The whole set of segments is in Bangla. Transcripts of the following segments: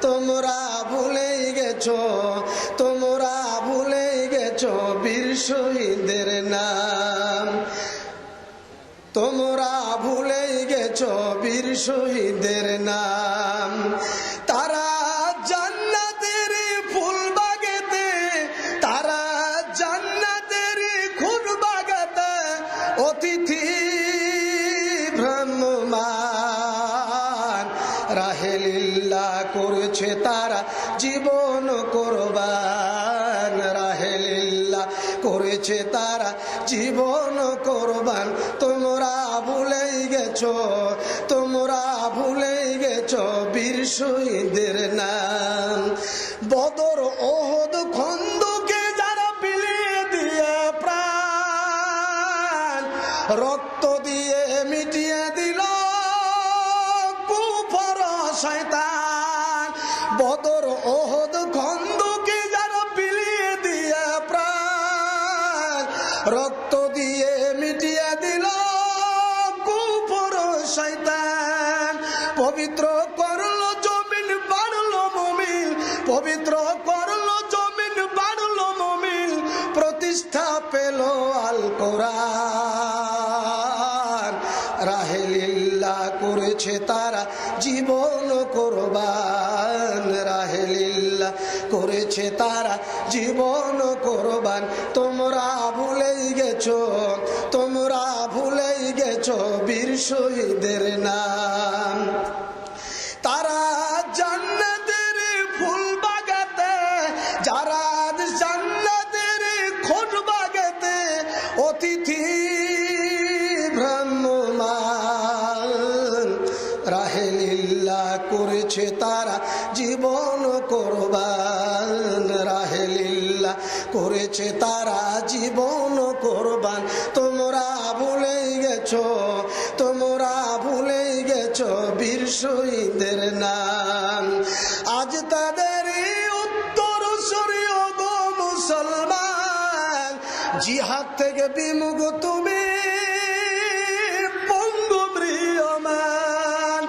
তোমরা ভুলেই গেছো, তোমরা ভুলেই গেছো বীর শহীদের নাম। তোমরা ভুলেই গেছো বীর শহীদের নাম। তারা জান্নাতের ফুল বাগেতে, তারা জান্নাতের খুন বাগাতে অতিথি ভ্রাম্যমান। রাহেলিল্লাহ করেছে তারা জীবন কোরবান, রাহেলিল্লাহ করেছে তারা জীবন কোরবান। তোমরা ভুলেই গেছো, তোমরা ভুলেই গেছো বীর শহীদের নাম। বদর ওহদ খন্দকে যারা বিলিয়ে দিয়ে প্রাণ, রক্ত দিয়ে মিটিয়ে দিল কুফর শয়তান। বদর ওহদ খন্দকে যারা বিলিয়ে দিয়ে প্রাণ, রক্ত দিয়ে মিটিয়ে দিল কুফর শয়তান। পবিত্র করলো জমিন বাড়লো মুমিন, পবিত্র করলো জমিন বাড়লো মুমিন। প্রতিষ্ঠা পেল আল কোরআন। রাহেলিল্লাহ করেছে তারা জীবন কোরবান, রাহেলিল্লাহ করেছে তারা জীবন কোরবান। তোমরা ভুলেই গেছো, তোমরা ভুলেই গেছো বীর শহীদের নাম। তারা জান্নাতের ফুল বাগাতে, যারা জান্নাতের খোঁজ বাগাতে অতিথি ভ্রাম্যমান। রাহেলিল্লাহ করেছে তারা জীবন কোরবান, রাহেলিল্লাহ করেছে তারা জীবন কোরবান। তোমরা ভুলেই গেছো, তোমরা ভুলেই গেছো বীর শহীদের নাম। আজ তাদের উত্তর সরিও গো মুসলমান, জিহাদ থেকে বিমুখ তুমি পঙ্গু ম্রিয়মান।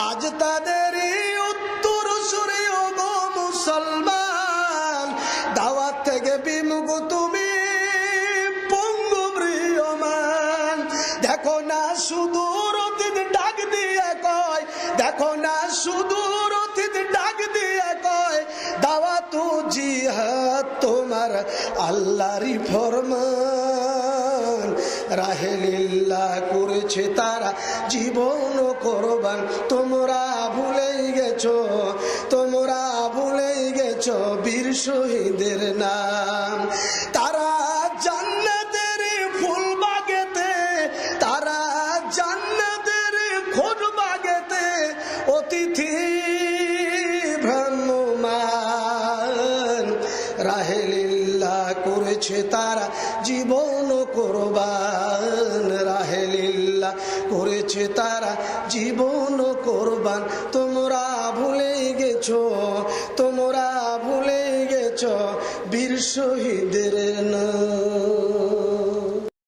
আজ তাদের উত্তর সরিও গো মুসলমান, দাওয়াত থেকে বিমুখ তুমি পঙ্গু ম্রিয়মান। দেখো না সুদূর অতীত ডাক দিয়ে কয়, দেখো না সুদূর অতীত ডাক দিয়ে কয়, দাওয়াতু জিহাদ তোমার আল্লাহরই ফরমান। রাহেলিল্লাহ করেছে তারা জীবন কোরবান। তোমরা ভুলেই গেছো, তোমরা ভুলেই গেছো বীর শহীদের নাম। তারা জান্নাতের ফুল বাগেতে, তারা জান্নাতের খোঁজ বাগেতে অতিথি ভ্রাম্যমান। রাহেলিল্লাহ করেছে তারা জীবন কোরবান, রাহেলিল্লাহ করেছে তারা জীবন কোরবান। তোমরা ভুলেই গেছো, তোমরা ভুলেই গেছো বীর শহীদের